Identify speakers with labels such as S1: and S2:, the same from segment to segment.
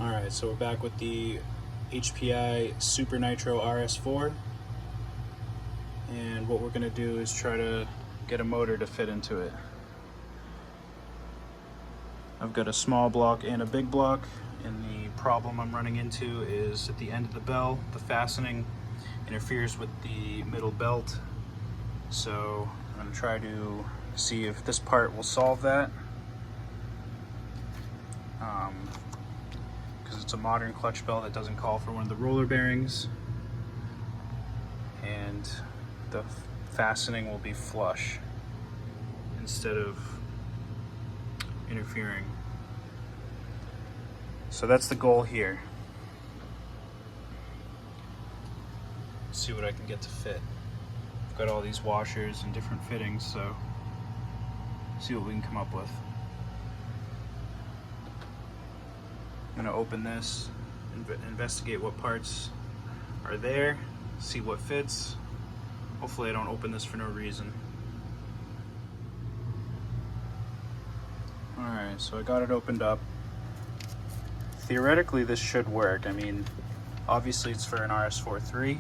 S1: Alright, so we're back with the HPI Super Nitro RS4, and what we're going to do is try to get a motor to fit into it. I've got a small block and a big block, and the problem I'm running into is at the end of the bell, the fastening interferes with the middle belt. So I'm going to try to see if this part will solve that. Because it's a modern clutch bell that doesn't call for one of the roller bearings, and the fastening will be flush instead of interfering. So that's the goal here. See what I can get to fit. I've got all these washers and different fittings, so see what we can come up with. I'm going to open this, investigate what parts are there, see what fits. Hopefully I don't open this for no reason. Alright, so I got it opened up. Theoretically this should work. I mean, obviously it's for an RS4 3,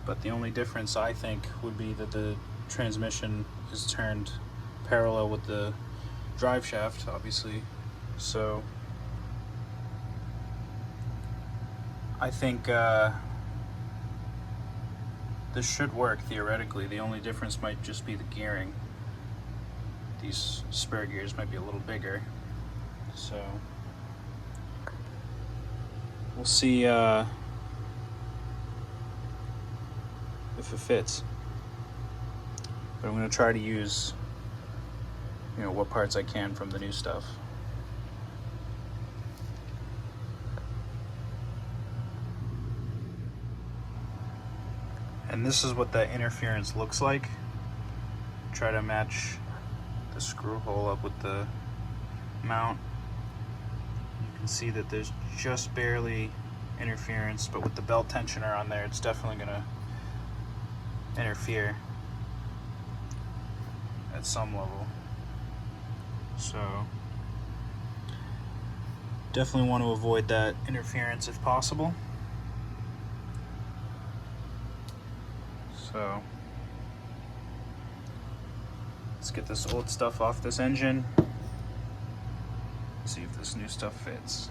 S1: but the only difference I think would be that the transmission is turned parallel with the drive shaft, obviously. So I think this should work theoretically. The only difference might just be the gearing. These spare gears might be a little bigger, so we'll see if it fits. But I'm going to try to use, what parts I can from the new stuff. And this is what that interference looks like. Try to match the screw hole up with the mount. You can see that there's just barely interference, but with the belt tensioner on there, it's definitely gonna interfere at some level. So definitely want to avoid that interference if possible. So let's get this old stuff off this engine, see if this new stuff fits.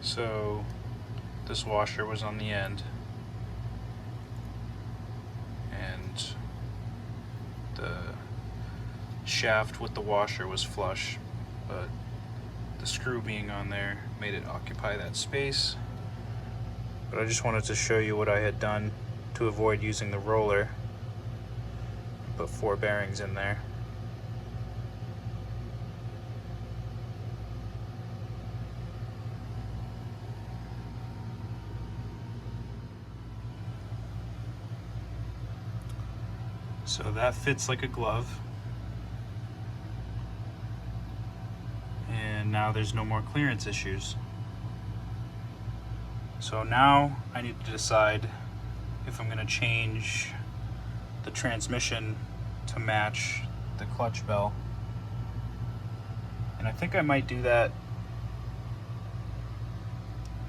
S1: So this washer was on the end, and the shaft with the washer was flush, but the screw being on there made it occupy that space. But I just wanted to show you what I had done to avoid using the roller. Put 4 bearings in there. So that fits like a glove. And now there's no more clearance issues. So now I need to decide if I'm going to change the transmission to match the clutch bell. And I think I might do that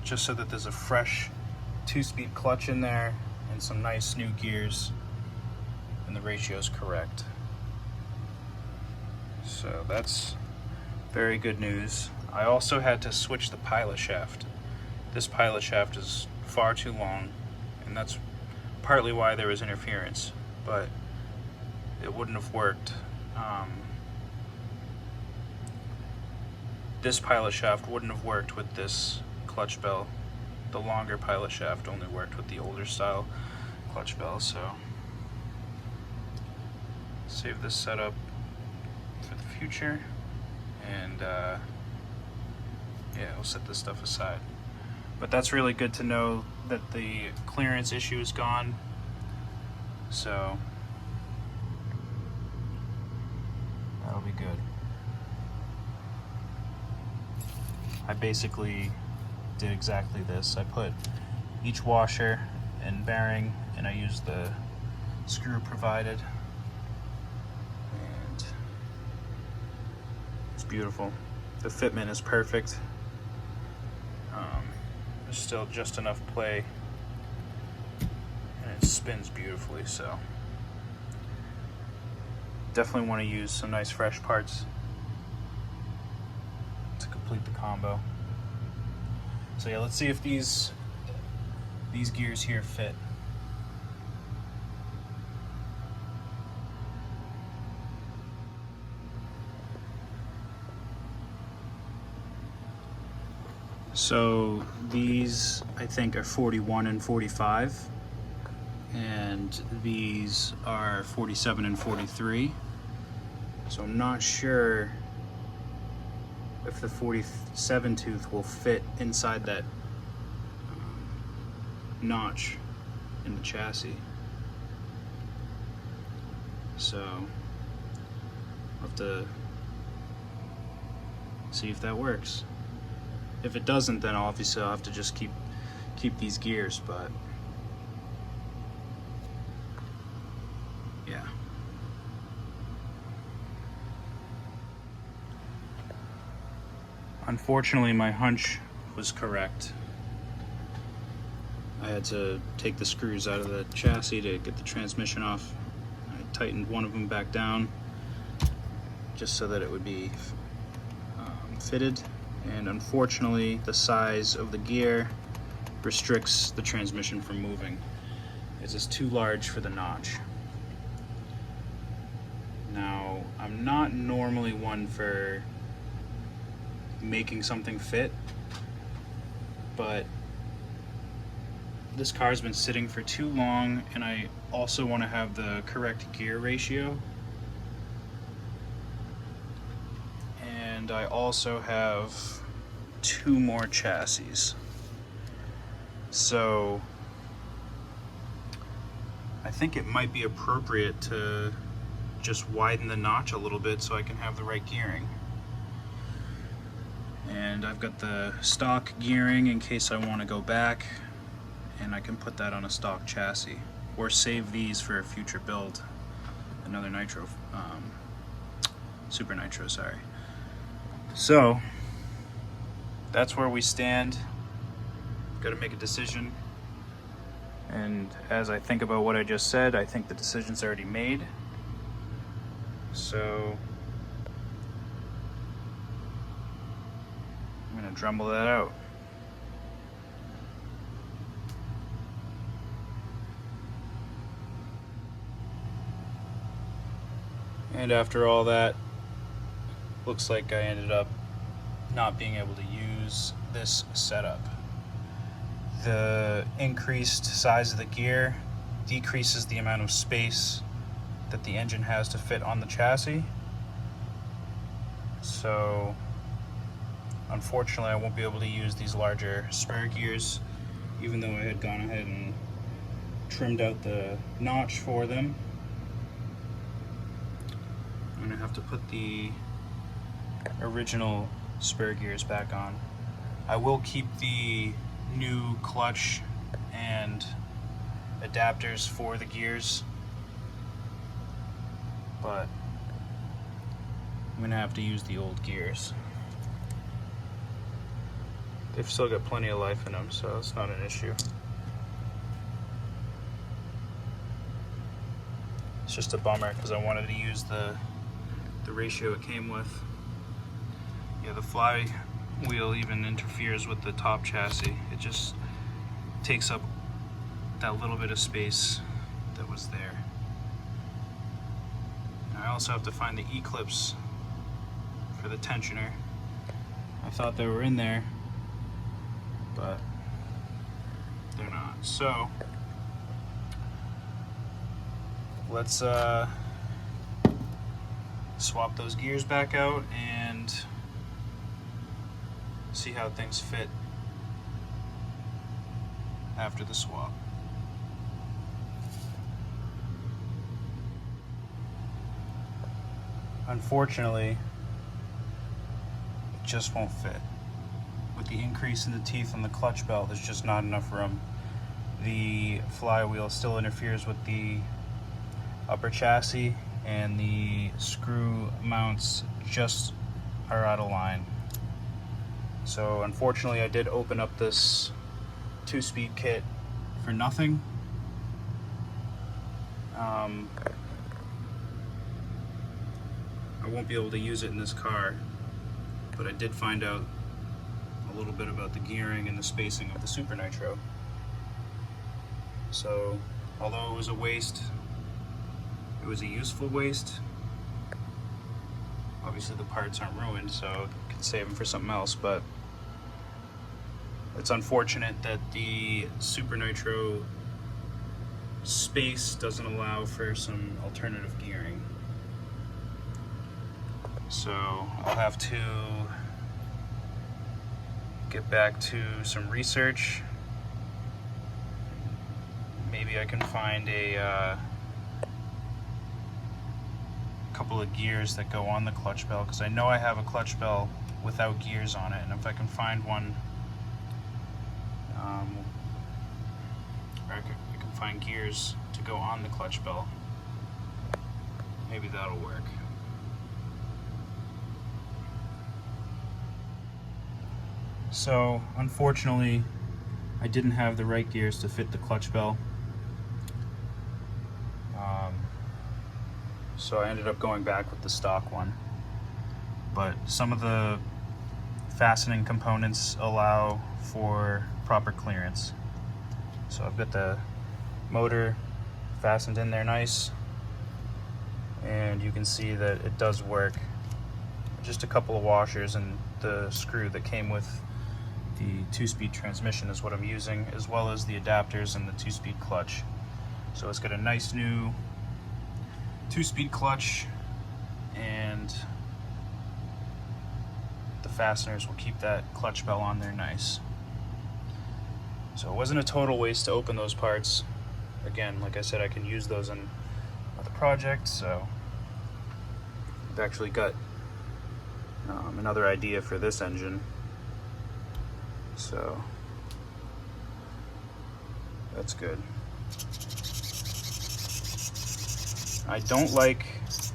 S1: just so that there's a fresh 2-speed clutch in there and some nice new gears and the ratio is correct. So that's very good news. I also had to switch the pilot shaft. This pilot shaft is far too long, and that's partly why there was interference, but it wouldn't have worked. This pilot shaft wouldn't have worked with this clutch bell. The longer pilot shaft only worked with the older style clutch bell, so save this setup for the future. And yeah, we'll set this stuff aside. But that's really good to know that the clearance issue is gone. So that'll be good. I basically did exactly this. I put each washer and bearing, and I used the screw provided, and it's beautiful. The fitment is perfect. There's still just enough play, and it spins beautifully, so definitely want to use some nice fresh parts to complete the combo. So yeah, let's see if these gears here fit. So these, I think, are 41 and 45, and these are 47 and 43. So I'm not sure if the 47 tooth will fit inside that notch in the chassis. So I'll have to see if that works. If it doesn't, then obviously I'll have to just keep these gears, but yeah. Unfortunately, my hunch was correct. I had to take the screws out of the chassis to get the transmission off. I tightened one of them back down just so that it would be fitted. And unfortunately, the size of the gear restricts the transmission from moving. It's just too large for the notch. Now, I'm not normally one for making something fit, but this car's been sitting for too long, and I also want to have the correct gear ratio. And I also have 2 more chassis. So I think it might be appropriate to just widen the notch a little bit so I can have the right gearing. And I've got the stock gearing in case I want to go back, and I can put that on a stock chassis or save these for a future build, another Nitro, Super Nitro, sorry. So that's where we stand. Got to make a decision, and as I think about what I just said, I think the decision's already made. So I'm gonna Dremel that out. And after all that, looks like I ended up not being able to use this setup. The increased size of the gear decreases the amount of space that the engine has to fit on the chassis. So unfortunately, I won't be able to use these larger spare gears, even though I had gone ahead and trimmed out the notch for them. I'm gonna have to put the original spare gears back on. I will keep the new clutch and adapters for the gears, but I'm gonna have to use the old gears. They've still got plenty of life in them, so it's not an issue. It's just a bummer because I wanted to use the ratio it came with. Yeah, the flywheel even interferes with the top chassis. It just takes up that little bit of space that was there. I also have to find the E-clips for the tensioner. I thought they were in there, but they're not. So let's swap those gears back out and see how things fit after the swap. Unfortunately, it just won't fit. With the increase in the teeth on the clutch belt, there's just not enough room. The flywheel still interferes with the upper chassis, and the screw mounts just are out of line. So unfortunately I did open up this 2-speed kit for nothing. I won't be able to use it in this car, but I did find out a little bit about the gearing and the spacing of the Super Nitro. So although it was a waste, it was a useful waste. Obviously the parts aren't ruined, so I could save them for something else, but it's unfortunate that the Super Nitro space doesn't allow for some alternative gearing. So I'll have to get back to some research. Maybe I can find a couple of gears that go on the clutch bell, because I know I have a clutch bell without gears on it, and if I can find one, or I can find gears to go on the clutch bell, maybe that'll work. So unfortunately I didn't have the right gears to fit the clutch bell, so I ended up going back with the stock one. But some of the fastening components allow for proper clearance. So I've got the motor fastened in there nice, and you can see that it does work. Just a couple of washers and the screw that came with the 2-speed transmission is what I'm using, as well as the adapters and the 2-speed clutch. So it's got a nice new 2-speed clutch, and the fasteners will keep that clutch bell on there nice. So it wasn't a total waste to open those parts. Again, like I said, I can use those in the project, so I've actually got another idea for this engine. So that's good. I don't like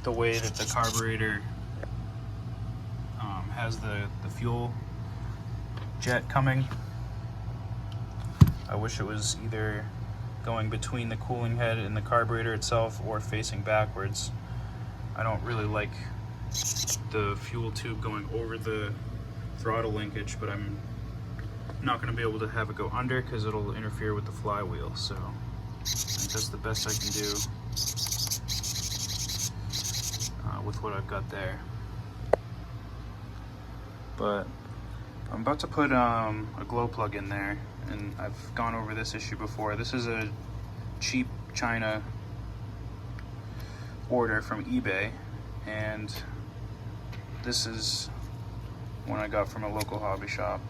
S1: the way that the carburetor has the fuel jet coming. I wish it was either going between the cooling head and the carburetor itself or facing backwards. I don't really like the fuel tube going over the throttle linkage, but I'm not going to be able to have it go under because it'll interfere with the flywheel. So I think that's the best I can do with what I've got there. But I'm about to put a glow plug in there, and I've gone over this issue before. This is a cheap China order from eBay, and this is one I got from a local hobby shop.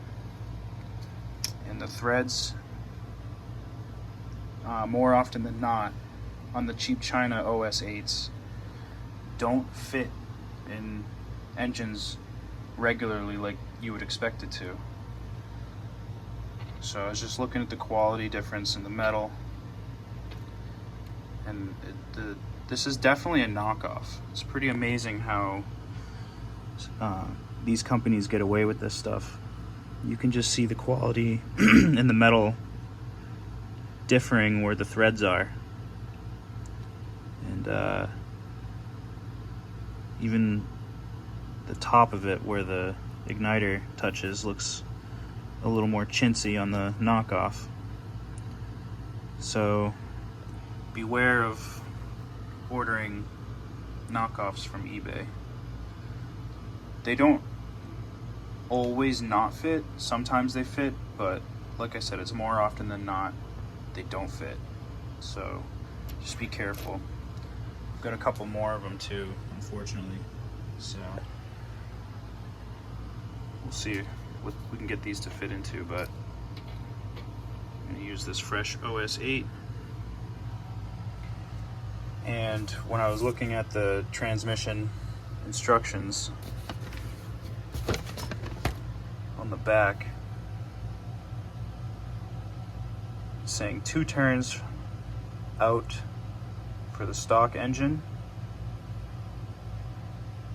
S1: And the threads, more often than not, on the cheap China OS 8s, don't fit in engines regularly like you would expect it to. So I was just looking at the quality difference in the metal, and this is definitely a knockoff. It's pretty amazing how these companies get away with this stuff. You can just see the quality in the metal differing where the threads are, and even the top of it where the igniter touches looks a little more chintzy on the knockoff. So beware of ordering knockoffs from eBay. They don't always not fit. Sometimes they fit, but like I said, it's more often than not they don't fit. So just be careful. I've got a couple more of them too, unfortunately. So we'll see what we can get these to fit into, but I'm going to use this fresh OS 8. And when I was looking at the transmission instructions on the back, it's saying 2 turns out for the stock engine,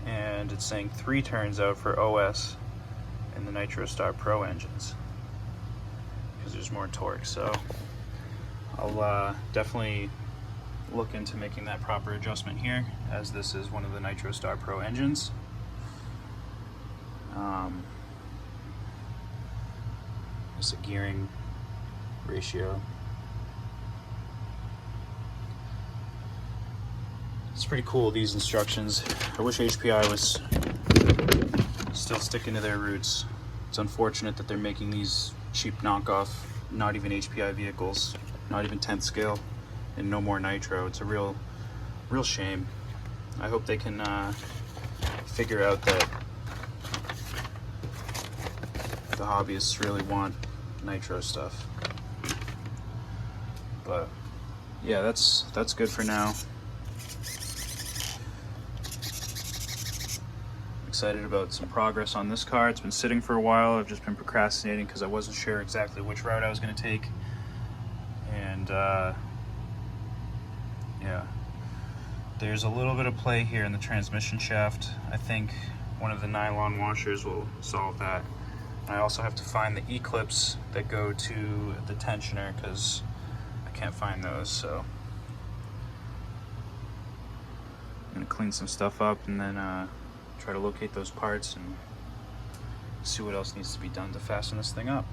S1: and it's saying 3 turns out for OS in the Nitro Star Pro engines because there's more torque. So I'll definitely look into making that proper adjustment here, as this is one of the Nitro Star Pro engines. It's a gearing ratio. It's pretty cool, these instructions. I wish HPI was still sticking to their roots. It's unfortunate that they're making these cheap knockoff, not even HPI vehicles, not even 10th scale, and no more Nitro. It's a real shame. I hope they can figure out that the hobbyists really want Nitro stuff. But yeah, that's good for now. Excited about some progress on this car. It's been sitting for a while. I've just been procrastinating because I wasn't sure exactly which route I was going to take. And yeah, there's a little bit of play here in the transmission shaft. I think one of the nylon washers will solve that. I also have to find the E-clips that go to the tensioner because I can't find those. So I'm gonna clean some stuff up and then try to locate those parts and see what else needs to be done to fasten this thing up.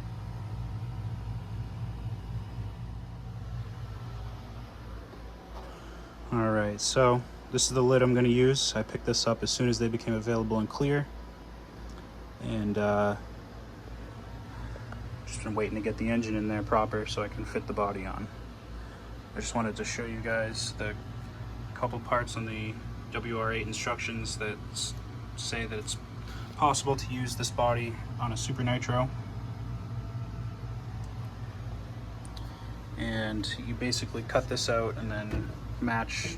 S1: Alright, so this is the lid I'm going to use. I picked this up as soon as they became available and clear. And just been waiting to get the engine in there proper so I can fit the body on. I just wanted to show you guys the couple parts on the WR8 instructions that say that it's possible to use this body on a Super Nitro. And you basically cut this out and then match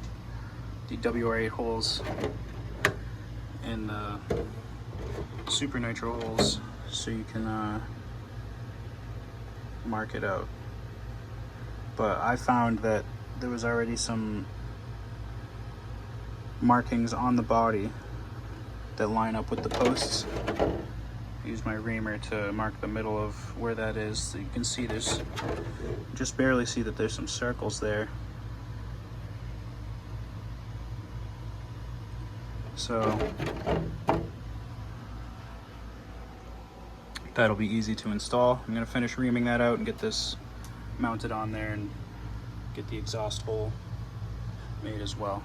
S1: the WR8 holes in the Super Nitro holes so you can mark it out. But I found that there was already some markings on the body that line up with the posts. I use my reamer to mark the middle of where that is. So you can see there's, just barely see that there's some circles there. So that'll be easy to install. I'm gonna finish reaming that out and get this mounted on there and get the exhaust hole made as well.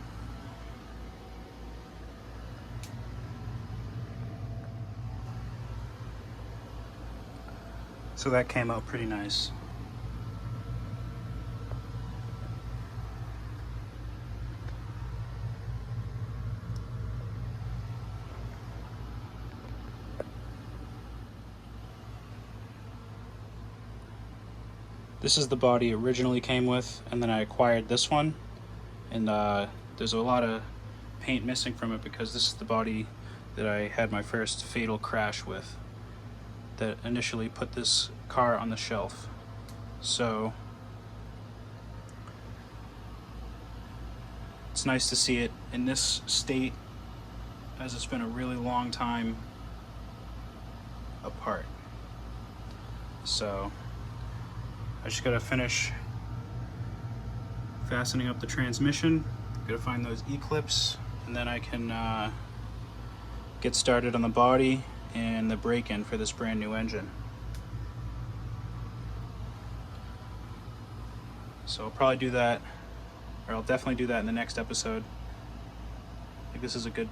S1: So that came out pretty nice. This is the body it originally came with, and then I acquired this one, and there's a lot of paint missing from it because this is the body that I had my first fatal crash with, that initially put this car on the shelf. So it's nice to see it in this state, as it's been a really long time apart. So I just gotta finish fastening up the transmission, gotta find those E-clips, and then I can get started on the body and the break-in for this brand new engine. So I'll probably do that, or I'll definitely do that in the next episode. I think this is a good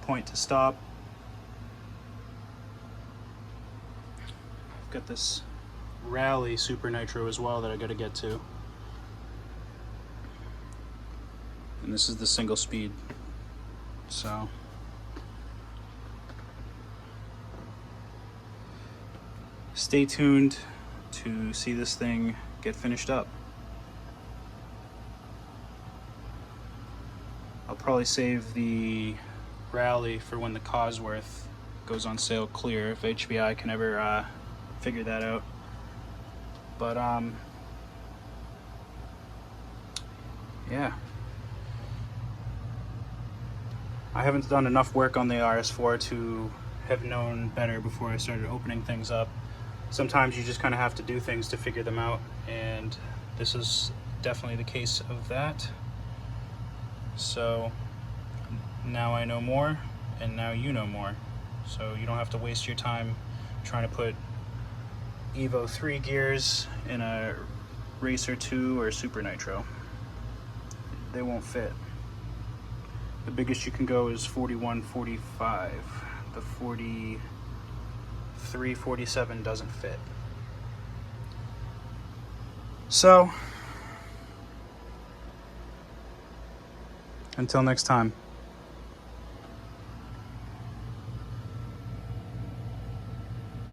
S1: point to stop. I've got this Rally Super Nitro as well that I gotta get to. And this is the single speed. So stay tuned to see this thing get finished up. I'll probably save the Rally for when the Cosworth goes on sale clear, if HPI can ever figure that out. But yeah, I haven't done enough work on the RS4 to have known better before I started opening things up. Sometimes you just kind of have to do things to figure them out, and this is definitely the case of that. So now I know more, and now you know more. So you don't have to waste your time trying to put Evo 3 gears in a Racer 2 or Super Nitro. They won't fit. The biggest you can go is 41, 45. The 43, 47 doesn't fit. So, until next time.